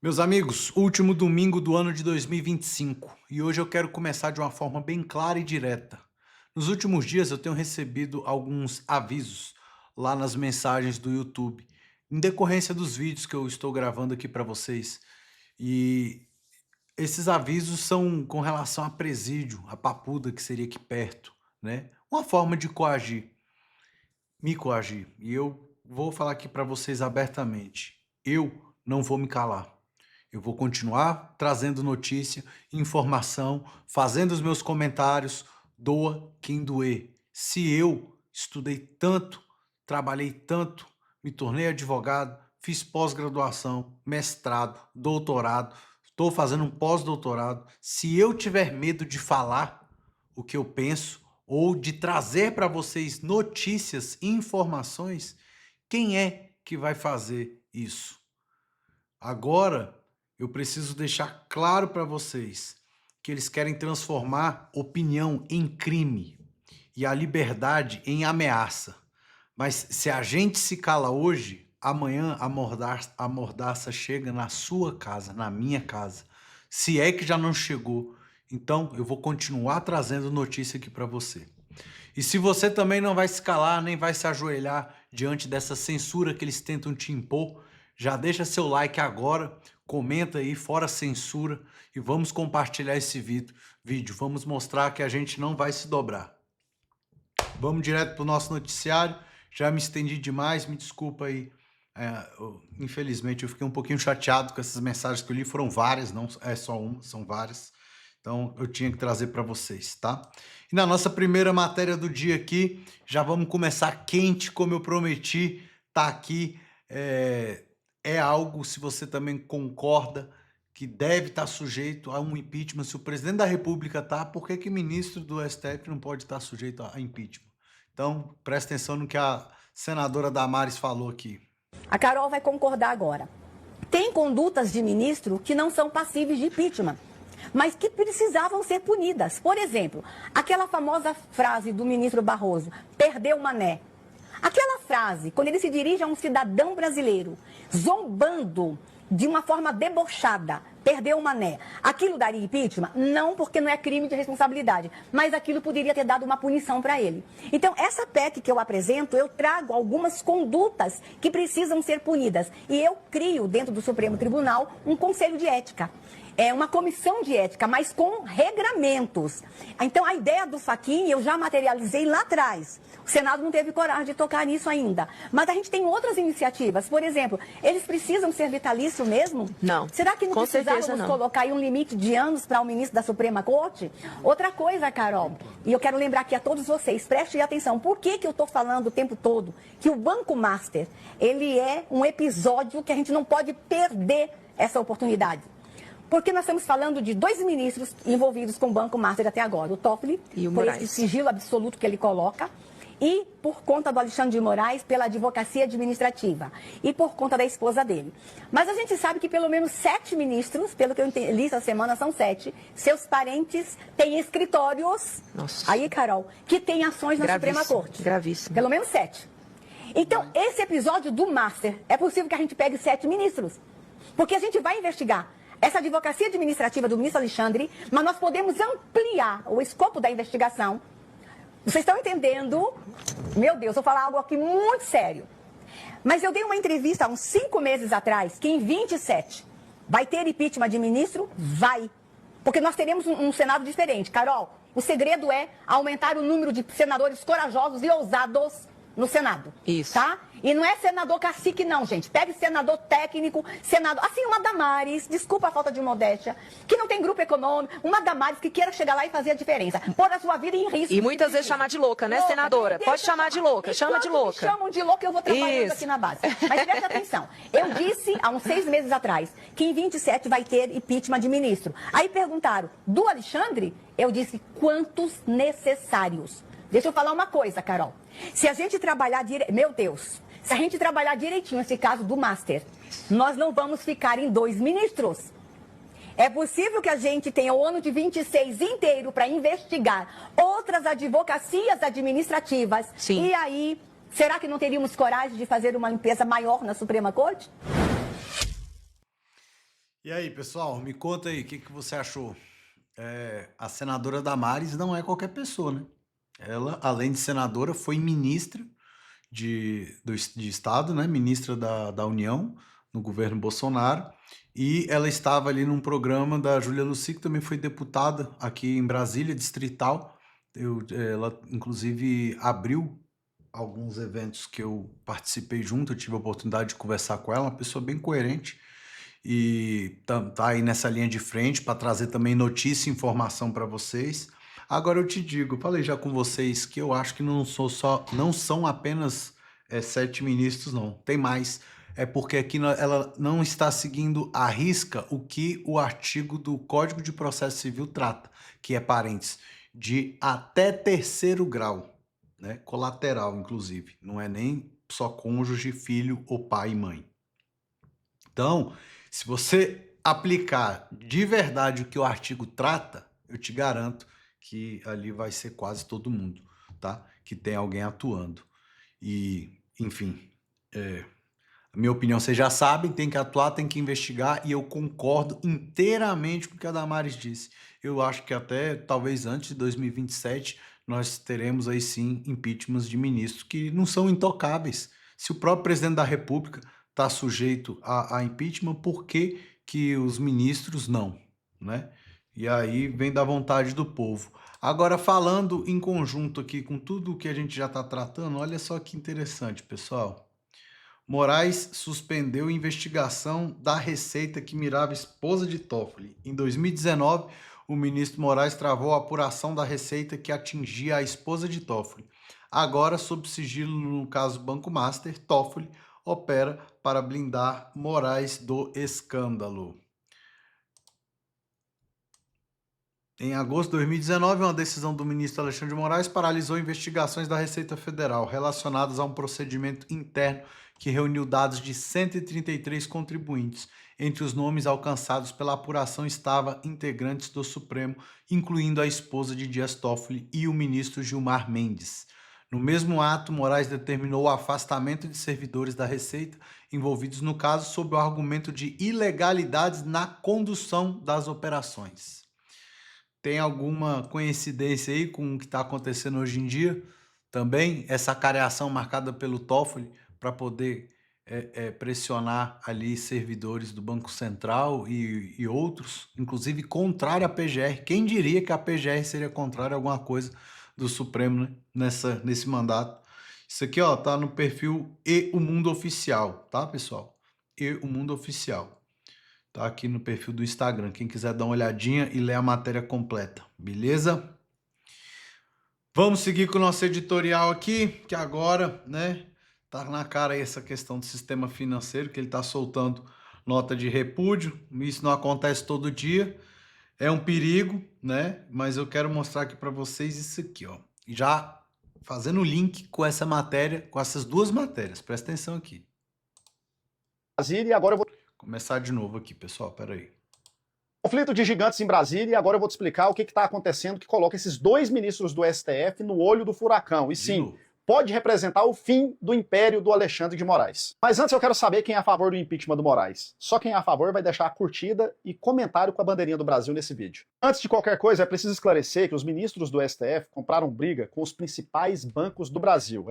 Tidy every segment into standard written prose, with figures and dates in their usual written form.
Meus amigos, último domingo do ano de 2025 e hoje eu quero começar de uma forma bem clara e direta. Nos últimos dias eu tenho recebido alguns avisos lá nas mensagens do YouTube, em decorrência dos vídeos que eu estou gravando aqui para vocês. E esses avisos são com relação a presídio, a Papuda que seria aqui perto, né? Uma forma de coagir, me coagir. E eu vou falar aqui para vocês abertamente. Eu não vou me calar. Eu vou continuar trazendo notícia, informação, fazendo os meus comentários, doa quem doer. Se eu estudei tanto, trabalhei tanto, me tornei advogado, fiz pós-graduação, mestrado, doutorado, estou fazendo um pós-doutorado, se eu tiver medo de falar o que eu penso ou de trazer para vocês notícias e informações, quem é que vai fazer isso? Agora, eu preciso deixar claro para vocês que eles querem transformar opinião em crime e a liberdade em ameaça. Mas se a gente se cala hoje, amanhã a mordaça chega na sua casa, na minha casa. Se é que já não chegou, então eu vou continuar trazendo notícia aqui para você. E se você também não vai se calar, nem vai se ajoelhar diante dessa censura que eles tentam te impor, já deixa seu like agora, comenta aí, fora censura, e vamos compartilhar esse vídeo. Vamos mostrar que a gente não vai se dobrar. Vamos direto para o nosso noticiário. Já me estendi demais, me desculpa aí. Infelizmente eu fiquei um pouquinho chateado com essas mensagens que eu li, foram várias, não é só uma, são várias. Então eu tinha que trazer para vocês, tá? E na nossa primeira matéria do dia aqui, já vamos começar quente, como eu prometi, tá aqui. É algo, se você também concorda, que deve estar sujeito a um impeachment. Se o presidente da República tá, por que o ministro do STF não pode estar sujeito a impeachment? Então, presta atenção no que a senadora Damares falou aqui. A Carol vai concordar agora. Tem condutas de ministro que não são passíveis de impeachment, mas que precisavam ser punidas. Por exemplo, aquela famosa frase do ministro Barroso, perdeu o mané. Aquela frase, quando ele se dirige a um cidadão brasileiro, zombando de uma forma debochada, perdeu o mané, aquilo daria impeachment? Não, porque não é crime de responsabilidade, mas aquilo poderia ter dado uma punição para ele. Então, essa PEC que eu apresento, eu trago algumas condutas que precisam ser punidas. E eu crio, dentro do Supremo Tribunal, um conselho de ética. É uma comissão de ética, mas com regramentos. Então, a ideia do Fachin eu já materializei lá atrás. O Senado não teve coragem de tocar nisso ainda. Mas a gente tem outras iniciativas. Por exemplo, eles precisam ser vitalício mesmo? Não. Será que não precisávamos colocar aí um limite de anos para o ministro da Suprema Corte? Outra coisa, Carol, e eu quero lembrar aqui a todos vocês, prestem atenção. Por que eu estou falando o tempo todo que o Banco Master, ele é um episódio que a gente não pode perder essa oportunidade? Porque nós estamos falando de dois ministros envolvidos com o Banco Master até agora. O Toffoli, e o por Moraes. esse sigilo absoluto que ele coloca, e por conta do Alexandre de Moraes, pela advocacia administrativa, e por conta da esposa dele. Mas a gente sabe que pelo menos 7 ministros, pelo que eu li essa semana, são 7, seus parentes têm escritórios, Nossa. aí, Carol, que têm ações na Suprema Corte. Gravíssimo. Pelo menos 7. Então, esse episódio do Master, é possível que a gente pegue 7 ministros, porque a gente vai investigar essa advocacia administrativa do ministro Alexandre, mas nós podemos ampliar o escopo da investigação. Vocês estão entendendo? Meu Deus, vou falar algo aqui muito sério. Mas eu dei uma entrevista há uns 5 meses atrás, que em 27 vai ter impeachment de ministro? Vai. Porque nós teremos um Senado diferente. Carol, o segredo é aumentar o número de senadores corajosos e ousados no Senado. Isso. Tá? E não é senador cacique, não, gente. Pegue senador técnico, senador... Assim, uma Damares, desculpa a falta de modéstia, que não tem grupo econômico, uma Damares que queira chegar lá e fazer a diferença. Pôr a sua vida em risco. E muitas vezes chamar de louca, né, senadora? Pode chamar de louca, chama de louca. Me chamam de louca, eu vou trabalhando aqui na base. Mas presta atenção. Eu disse há uns 6 meses atrás que em 27 vai ter impeachment de ministro. Aí perguntaram, do Alexandre? Eu disse, quantos necessários? Deixa eu falar uma coisa, Carol. Se a gente trabalhar meu Deus, se a gente trabalhar direitinho esse caso do Master, nós não vamos ficar em 2 ministros. É possível que a gente tenha o ano de 26 inteiro para investigar outras advocacias administrativas. Sim. E aí, será que não teríamos coragem de fazer uma limpeza maior na Suprema Corte? E aí, pessoal, me conta aí, o que que você achou? A senadora Damares não é qualquer pessoa, né? Ela, além de senadora, foi ministra de Estado, né? Ministra da União, no governo Bolsonaro, e ela estava ali num programa da Júlia Lucy, que também foi deputada aqui em Brasília, distrital. Ela, inclusive, abriu alguns eventos que eu participei junto, eu tive a oportunidade de conversar com ela, uma pessoa bem coerente, e tá aí nessa linha de frente para trazer também notícia e informação para vocês. Agora eu te digo, falei já com vocês que eu acho que não são apenas 7 ministros, não. Tem mais. É porque aqui ela não está seguindo à risca o que o artigo do Código de Processo Civil trata, que é parentes de até terceiro grau, né? Colateral, inclusive. Não é nem só cônjuge, filho ou pai e mãe. Então, se você aplicar de verdade o que o artigo trata, eu te garanto que ali vai ser quase todo mundo, tá? Que tem alguém atuando. E, enfim, a minha opinião vocês já sabem, tem que atuar, tem que investigar, e eu concordo inteiramente com o que a Damares disse. Eu acho que até, talvez antes de 2027, nós teremos aí sim impeachments de ministros que não são intocáveis. Se o próprio presidente da República está sujeito a impeachment, por que que os ministros não, né? E aí vem da vontade do povo. Agora, falando em conjunto aqui com tudo o que a gente já está tratando, olha só que interessante, pessoal. Moraes suspendeu investigação da Receita que mirava esposa de Toffoli. Em 2019, o ministro Moraes travou a apuração da Receita que atingia a esposa de Toffoli. Agora, sob sigilo no caso Banco Master, Toffoli opera para blindar Moraes do escândalo. Em agosto de 2019, uma decisão do ministro Alexandre de Moraes paralisou investigações da Receita Federal relacionadas a um procedimento interno que reuniu dados de 133 contribuintes. Entre os nomes alcançados pela apuração estava integrantes do Supremo, incluindo a esposa de Dias Toffoli e o ministro Gilmar Mendes. No mesmo ato, Moraes determinou o afastamento de servidores da Receita envolvidos no caso sob o argumento de ilegalidades na condução das operações. Tem alguma coincidência aí com o que está acontecendo hoje em dia? Também essa careação marcada pelo Toffoli para poder pressionar ali servidores do Banco Central e outros, inclusive contrário à PGR. Quem diria que a PGR seria contrária a alguma coisa do Supremo, né? Nesse mandato. Isso aqui, ó, tá no perfil E o Mundo Oficial, tá, pessoal? E o Mundo Oficial. Tá aqui no perfil do Instagram. Quem quiser dar uma olhadinha e ler a matéria completa, beleza? Vamos seguir com o nosso editorial aqui, que agora, né, tá na cara aí essa questão do sistema financeiro, que ele tá soltando nota de repúdio. Isso não acontece todo dia. É um perigo, né? Mas eu quero mostrar aqui para vocês isso aqui, ó. Já fazendo o link com essa matéria, com essas duas matérias. Presta atenção aqui. Brasília, e agora eu vou Começar de novo aqui, pessoal, peraí. conflito de gigantes em Brasília, e agora eu vou te explicar o que está acontecendo que coloca esses dois ministros do STF no olho do furacão. E sim, pode representar o fim do império do Alexandre de Moraes. Mas antes eu quero saber quem é a favor do impeachment do Moraes. Só quem é a favor vai deixar a curtida e comentário com a bandeirinha do Brasil nesse vídeo. Antes de qualquer coisa, é preciso esclarecer que os ministros do STF compraram briga com os principais bancos do Brasil.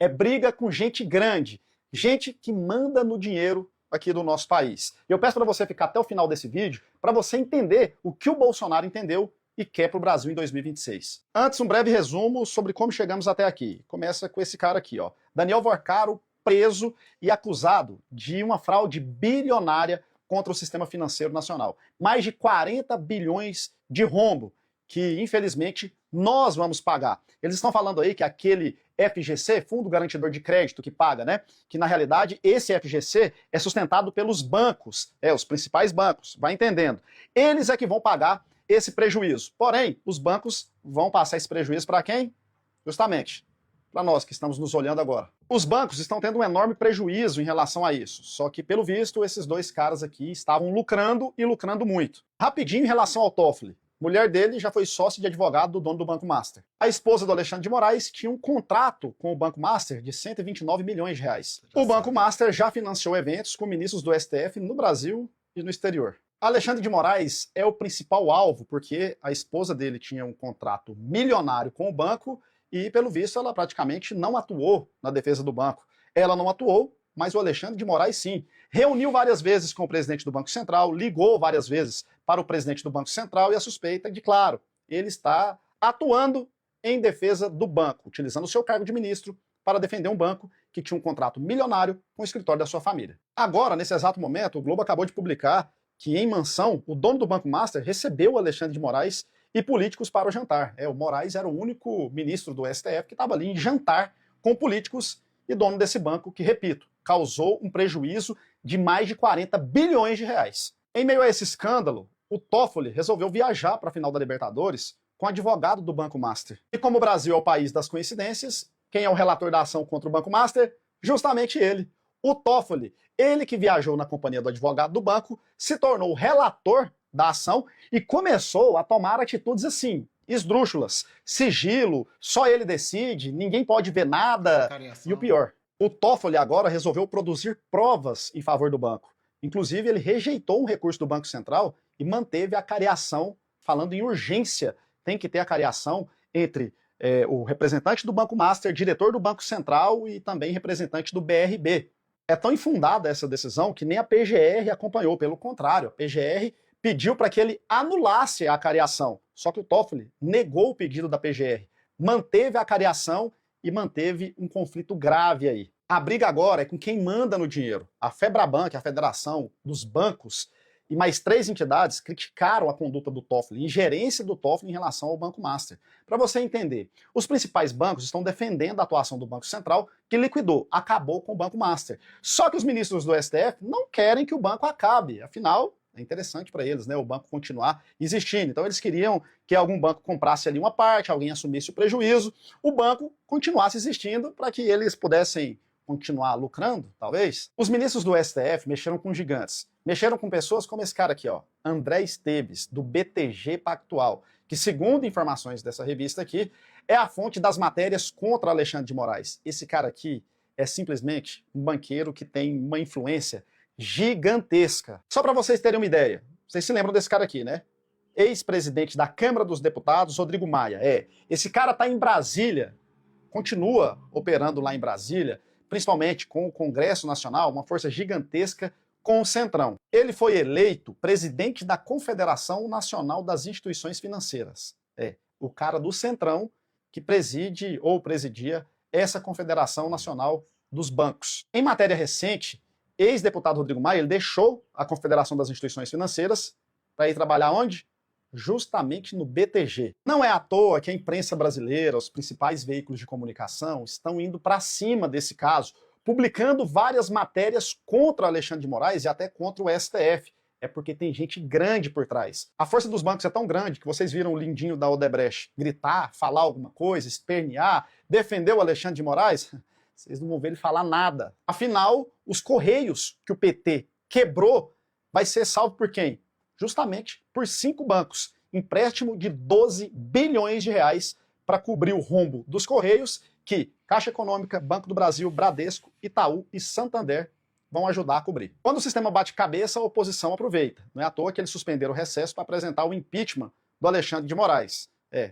É briga com gente grande, gente que manda no dinheiro aqui do nosso país. E eu peço para você ficar até o final desse vídeo para você entender o que o Bolsonaro entendeu e quer para o Brasil em 2026. Antes, um breve resumo sobre como chegamos até aqui. Começa com esse cara aqui, ó. Daniel Vorcaro, preso e acusado de uma fraude bilionária contra o sistema financeiro nacional. Mais de 40 bilhões de rombo, que infelizmente nós vamos pagar. Eles estão falando aí que aquele FGC, Fundo Garantidor de Crédito, que paga, né? Que na realidade esse FGC é sustentado pelos bancos, os principais bancos, vai entendendo. Eles é que vão pagar esse prejuízo. Porém, os bancos vão passar esse prejuízo para quem? Justamente para nós que estamos nos olhando agora. Os bancos estão tendo um enorme prejuízo em relação a isso, só que pelo visto esses dois caras aqui estavam lucrando e lucrando muito. Rapidinho em relação ao Toffoli. Mulher dele já foi sócia de advogado do dono do Banco Master. A esposa do Alexandre de Moraes tinha um contrato com o Banco Master de 129 milhões de reais. O Banco Master já financiou eventos com ministros do STF no Brasil e no exterior. Alexandre de Moraes é o principal alvo, porque a esposa dele tinha um contrato milionário com o banco e, pelo visto, ela praticamente não atuou na defesa do banco. Ela não atuou, mas o Alexandre de Moraes sim. Reuniu várias vezes com o presidente do Banco Central, ligou várias vezes para o presidente do Banco Central e a suspeita de, claro, ele está atuando em defesa do banco, utilizando o seu cargo de ministro para defender um banco que tinha um contrato milionário com o escritório da sua família. Agora, nesse exato momento, o Globo acabou de publicar que em Mansão, o dono do Banco Master recebeu o Alexandre de Moraes e políticos para o jantar. O Moraes era o único ministro do STF que estava ali em jantar com políticos e dono desse banco que, repito, causou um prejuízo de mais de 40 bilhões de reais. Em meio a esse escândalo, o Toffoli resolveu viajar para a final da Libertadores com o advogado do Banco Master. E como o Brasil é o país das coincidências, quem é o relator da ação contra o Banco Master? Justamente ele. O Toffoli, ele que viajou na companhia do advogado do banco, se tornou o relator da ação e começou a tomar atitudes assim, esdrúxulas, sigilo, só ele decide, ninguém pode ver nada. E o pior, o Toffoli agora resolveu produzir provas em favor do banco. Inclusive, ele rejeitou um recurso do Banco Central e manteve a cariação, falando em urgência. Tem que ter a cariação entre o representante do Banco Master, diretor do Banco Central e também representante do BRB. É tão infundada essa decisão que nem a PGR acompanhou, pelo contrário, a PGR pediu para que ele anulasse a cariação. Só que o Toffoli negou o pedido da PGR, manteve a cariação e manteve um conflito grave aí. A briga agora é com quem manda no dinheiro. A Febraban, que é a Federação dos Bancos, e mais 3 entidades criticaram a conduta do Toffoli, a ingerência do Toffoli em relação ao Banco Master. Para você entender, os principais bancos estão defendendo a atuação do Banco Central, que liquidou, acabou com o Banco Master. Só que os ministros do STF não querem que o banco acabe, afinal, é interessante para eles, né, o banco continuar existindo. Então eles queriam que algum banco comprasse ali uma parte, alguém assumisse o prejuízo, o banco continuasse existindo para que eles pudessem continuar lucrando, talvez. Os ministros do STF mexeram com gigantes. Mexeram com pessoas como esse cara aqui, ó, André Esteves, do BTG Pactual, que, segundo informações dessa revista aqui, é a fonte das matérias contra Alexandre de Moraes. Esse cara aqui é simplesmente um banqueiro que tem uma influência gigantesca. Só para vocês terem uma ideia, vocês se lembram desse cara aqui, né? Ex-presidente da Câmara dos Deputados, Rodrigo Maia. Esse cara tá em Brasília, continua operando lá em Brasília, principalmente com o Congresso Nacional, uma força gigantesca com o Centrão. Ele foi eleito presidente da Confederação Nacional das Instituições Financeiras. O cara do Centrão que preside ou presidia essa Confederação Nacional dos Bancos. Em matéria recente, ex-deputado Rodrigo Maia, ele deixou a Confederação das Instituições Financeiras para ir trabalhar onde? Justamente no BTG. Não é à toa que a imprensa brasileira, os principais veículos de comunicação estão indo para cima desse caso, publicando várias matérias contra Alexandre de Moraes e até contra o STF. É porque tem gente grande por trás. A força dos bancos é tão grande que vocês viram o lindinho da Odebrecht gritar, falar alguma coisa, espernear, defender o Alexandre de Moraes? Vocês não vão ver ele falar nada. Afinal, os Correios que o PT quebrou vai ser salvo por quem? Justamente por 5 bancos. Empréstimo de 12 bilhões de reais para cobrir o rombo dos Correios que Caixa Econômica, Banco do Brasil, Bradesco, Itaú e Santander vão ajudar a cobrir. Quando o sistema bate cabeça, a oposição aproveita. Não é à toa que eles suspenderam o recesso para apresentar o impeachment do Alexandre de Moraes.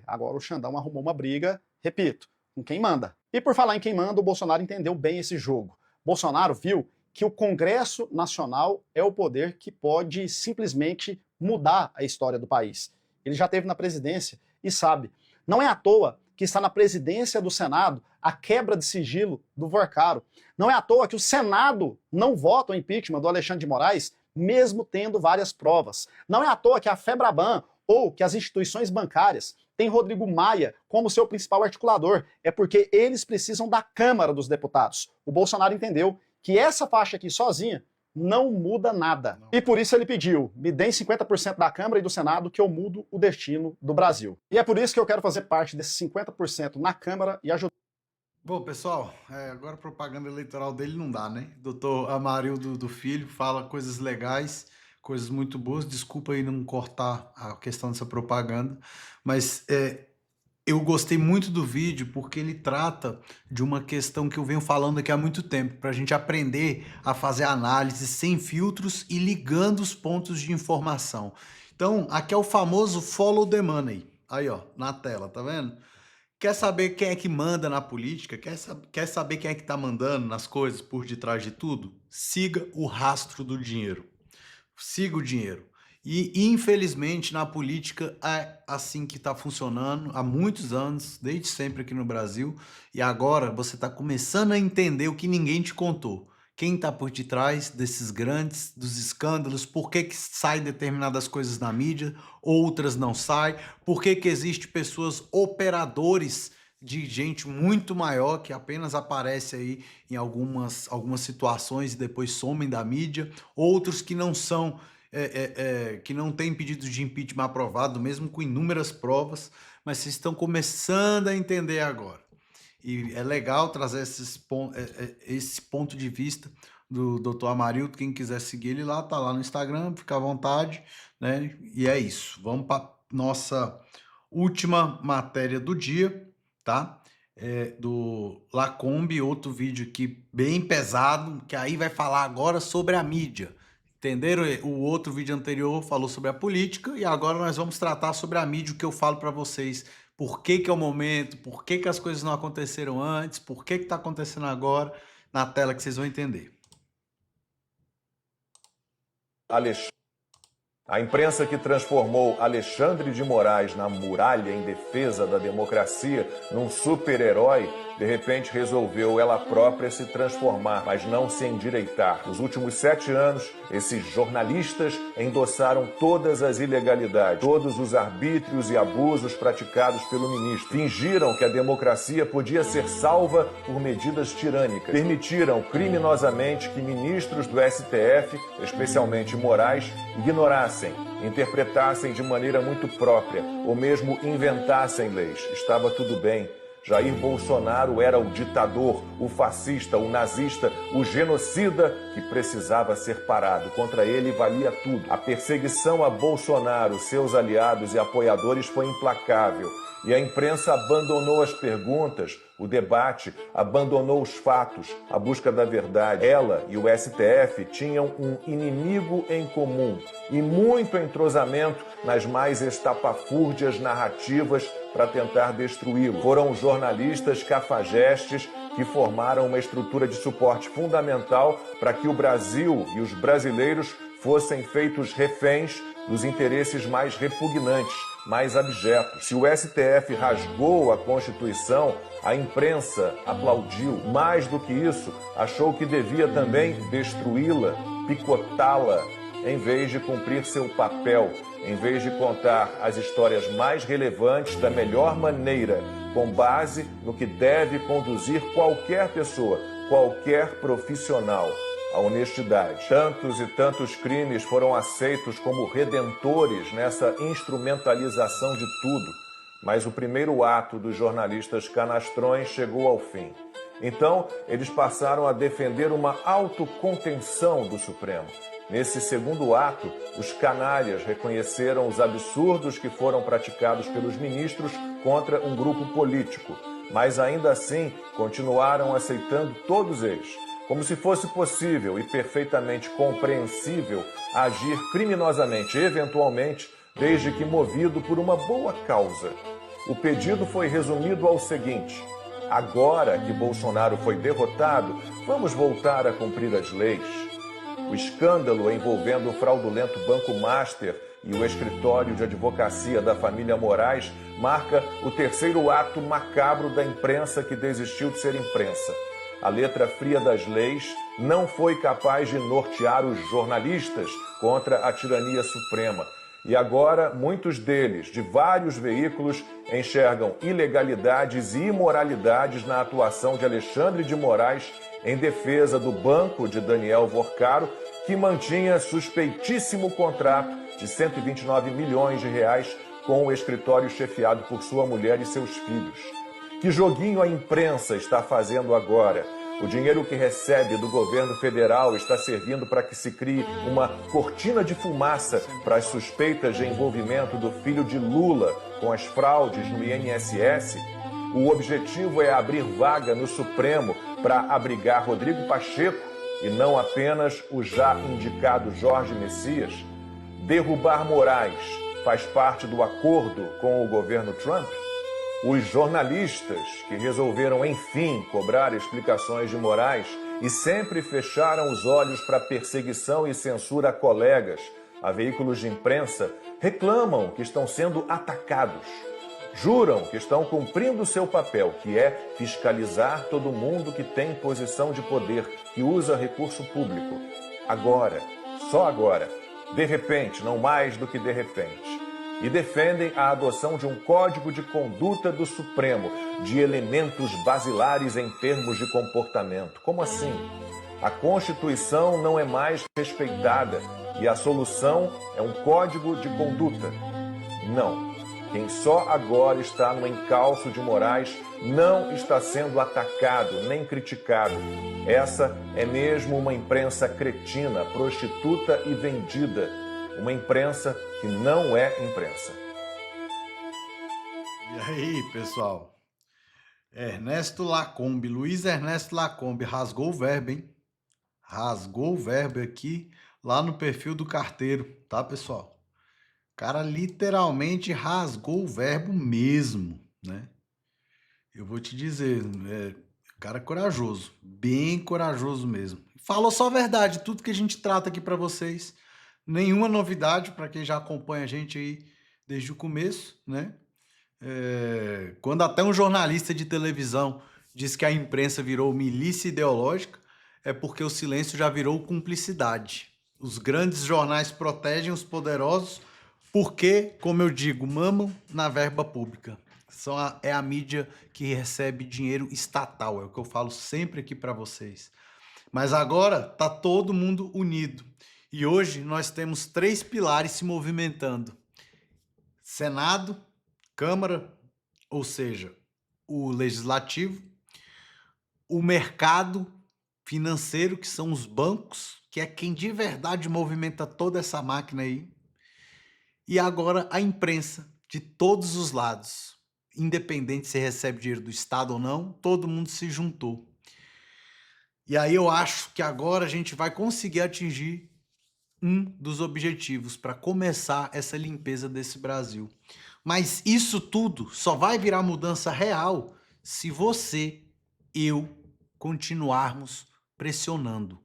Agora o Xandão arrumou uma briga, repito, com quem manda. E por falar em quem manda, o Bolsonaro entendeu bem esse jogo. Bolsonaro viu que o Congresso Nacional é o poder que pode simplesmente mudar a história do país. Ele já esteve na presidência e sabe. Não é à toa que está na presidência do Senado a quebra de sigilo do Vorcaro. Não é à toa que o Senado não vota o impeachment do Alexandre de Moraes, mesmo tendo várias provas. Não é à toa que a Febraban ou que as instituições bancárias têm Rodrigo Maia como seu principal articulador. É porque eles precisam da Câmara dos Deputados. O Bolsonaro entendeu que essa faixa aqui sozinha não muda nada. Não. E por isso ele pediu, me deem 50% da Câmara e do Senado que eu mudo o destino do Brasil. E é por isso que eu quero fazer parte desses 50% na Câmara e ajudar. Bom, pessoal, agora a propaganda eleitoral dele não dá, né? Doutor Amarildo do Filho fala coisas legais, coisas muito boas. Desculpa aí não cortar a questão dessa propaganda, mas Eu gostei muito do vídeo porque ele trata de uma questão que eu venho falando aqui há muito tempo, para a gente aprender a fazer análise sem filtros e ligando os pontos de informação. Então, aqui é o famoso follow the money. Aí, ó, na tela, tá vendo? Quer saber quem é que manda na política? Quer saber quem é que tá mandando nas coisas por detrás de tudo? Siga o rastro do dinheiro. Siga o dinheiro. E, infelizmente, na política é assim que está funcionando há muitos anos, desde sempre aqui no Brasil, e agora você está começando a entender o que ninguém te contou. Quem está por detrás desses grandes, dos escândalos, por que saem determinadas coisas na mídia, outras não saem, por que existe pessoas operadores de gente muito maior que apenas aparece aí em algumas situações e depois somem da mídia, outros que não são que não tem pedido de impeachment aprovado, mesmo com inúmeras provas, mas vocês estão começando a entender agora. E é legal trazer esse ponto de vista do Dr. Amarildo. Quem quiser seguir ele lá, tá lá no Instagram, fica à vontade, né? E é isso. Vamos para nossa última matéria do dia, tá? Do Lacombe, outro vídeo aqui bem pesado, que aí vai falar agora sobre a mídia. Entenderam? O outro vídeo anterior falou sobre a política e agora nós vamos tratar sobre a mídia, o que eu falo para vocês. Por que é o momento, por que as coisas não aconteceram antes, por que está acontecendo agora, na tela que vocês vão entender. A imprensa que transformou Alexandre de Moraes na muralha em defesa da democracia, num super-herói, de repente resolveu ela própria se transformar, mas não se endireitar. Nos últimos 7 anos, esses jornalistas endossaram todas as ilegalidades, todos os arbítrios e abusos praticados pelo ministro. Fingiram que a democracia podia ser salva por medidas tirânicas. Permitiram criminosamente que ministros do STF, especialmente Moraes, ignorassem, interpretassem de maneira muito própria ou mesmo inventassem leis. Estava tudo bem. Jair Bolsonaro era o ditador, o fascista, o nazista, o genocida que precisava ser parado. Contra ele valia tudo. A perseguição a Bolsonaro, seus aliados e apoiadores foi implacável. E a imprensa abandonou as perguntas, o debate, abandonou os fatos, a busca da verdade. Ela e o STF tinham um inimigo em comum e muito entrosamento nas mais estapafúrdias narrativas para tentar destruí-lo. Foram jornalistas cafajestes que formaram uma estrutura de suporte fundamental para que o Brasil e os brasileiros fossem feitos reféns dos interesses mais repugnantes, mais abjetos. Se o STF rasgou a Constituição, a imprensa aplaudiu. Mais do que isso, achou que devia também destruí-la, picotá-la, em vez de cumprir seu papel, em vez de contar as histórias mais relevantes da melhor maneira, com base no que deve conduzir qualquer pessoa, qualquer profissional, a honestidade. Tantos e tantos crimes foram aceitos como redentores nessa instrumentalização de tudo, mas o primeiro ato dos jornalistas canastrões chegou ao fim. Então, eles passaram a defender uma autocontenção do Supremo. Nesse segundo ato, os canalhas reconheceram os absurdos que foram praticados pelos ministros contra um grupo político, mas ainda assim continuaram aceitando todos eles, como se fosse possível e perfeitamente compreensível agir criminosamente, eventualmente, desde que movido por uma boa causa. O pedido foi resumido ao seguinte: agora que Bolsonaro foi derrotado, vamos voltar a cumprir as leis. O escândalo envolvendo o fraudulento Banco Master e o escritório de advocacia da família Moraes marca o terceiro ato macabro da imprensa que desistiu de ser imprensa. A letra fria das leis não foi capaz de nortear os jornalistas contra a tirania suprema. E agora, muitos deles, de vários veículos, enxergam ilegalidades e imoralidades na atuação de Alexandre de Moraes em defesa do banco de Daniel Vorcaro, que mantinha suspeitíssimo contrato de 129 milhões de reais com o escritório chefiado por sua mulher e seus filhos. Que joguinho a imprensa está fazendo agora? O dinheiro que recebe do governo federal está servindo para que se crie uma cortina de fumaça para as suspeitas de envolvimento do filho de Lula com as fraudes no INSS. O objetivo é abrir vaga no Supremo para abrigar Rodrigo Pacheco e não apenas o já indicado Jorge Messias. Derrubar Moraes faz parte do acordo com o governo Trump? Os jornalistas que resolveram, enfim, cobrar explicações de Moraes e sempre fecharam os olhos para perseguição e censura a colegas, a veículos de imprensa, reclamam que estão sendo atacados. Juram que estão cumprindo seu papel, que é fiscalizar todo mundo que tem posição de poder, que usa recurso público. Agora, só agora, de repente, não mais do que de repente. E defendem a adoção de um código de conduta do Supremo, de elementos basilares em termos de comportamento. Como assim? A Constituição não é mais respeitada e a solução é um código de conduta. Não. Quem só agora está no encalço de Moraes não está sendo atacado nem criticado. Essa é mesmo uma imprensa cretina, prostituta e vendida. Uma imprensa que não é imprensa. E aí, pessoal? Ernesto Lacombe, Luiz Ernesto Lacombe, rasgou o verbo, hein? Rasgou o verbo aqui, lá no perfil do carteiro, tá, pessoal? O cara literalmente rasgou o verbo mesmo, né? Eu vou te dizer, o cara é corajoso, bem corajoso mesmo. Falou só a verdade, tudo que a gente trata aqui para vocês. Nenhuma novidade para quem já acompanha a gente aí desde o começo, né? Quando até um jornalista de televisão diz que a imprensa virou milícia ideológica, é porque o silêncio já virou cumplicidade. Os grandes jornais protegem os poderosos porque, como eu digo, mamam na verba pública. É a mídia que recebe dinheiro estatal, é o que eu falo sempre aqui para vocês. Mas agora tá todo mundo unido. E hoje nós temos 3 pilares se movimentando. Senado, Câmara, ou seja, o Legislativo, o mercado financeiro, que são os bancos, que é quem de verdade movimenta toda essa máquina aí, e agora a imprensa, de todos os lados. Independente se recebe dinheiro do Estado ou não, todo mundo se juntou. E aí eu acho que agora a gente vai conseguir atingir um dos objetivos para começar essa limpeza desse Brasil. Mas isso tudo só vai virar mudança real se você, eu, continuarmos pressionando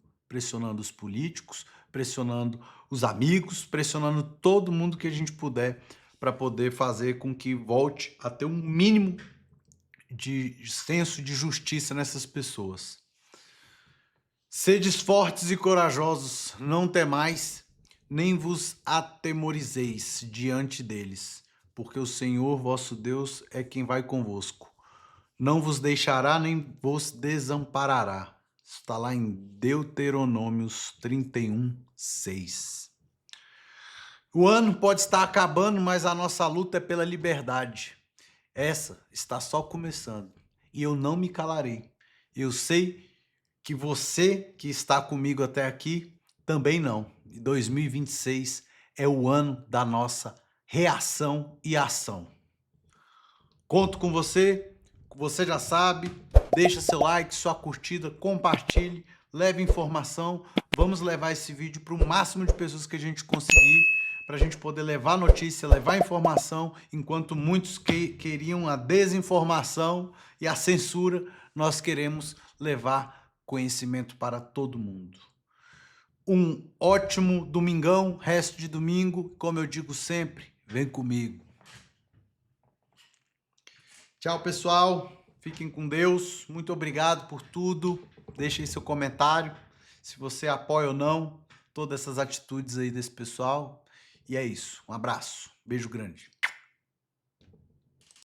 os políticos, pressionando os amigos, pressionando todo mundo que a gente puder para poder fazer com que volte a ter um mínimo de senso de justiça nessas pessoas. Sedes fortes e corajosos, não temais, nem vos atemorizeis diante deles, porque o Senhor vosso Deus é quem vai convosco. Não vos deixará nem vos desamparará. Está lá em Deuteronômios 31:6. O ano pode estar acabando, mas a nossa luta é pela liberdade. Essa está só começando e eu não me calarei. Eu sei que você que está comigo até aqui também não. E 2026 é o ano da nossa reação e ação. Conto com você já sabe, deixa seu like, sua curtida, compartilhe, leve informação. Vamos levar esse vídeo para o máximo de pessoas que a gente conseguir, para a gente poder levar notícia, levar informação, enquanto muitos queriam a desinformação e a censura, nós queremos levar conhecimento para todo mundo. Um ótimo domingão, resto de domingo, como eu digo sempre, vem comigo. Tchau, pessoal. Fiquem com Deus. Muito obrigado por tudo. Deixe aí seu comentário, se você apoia ou não todas essas atitudes aí desse pessoal. E é isso. Um abraço. Beijo grande.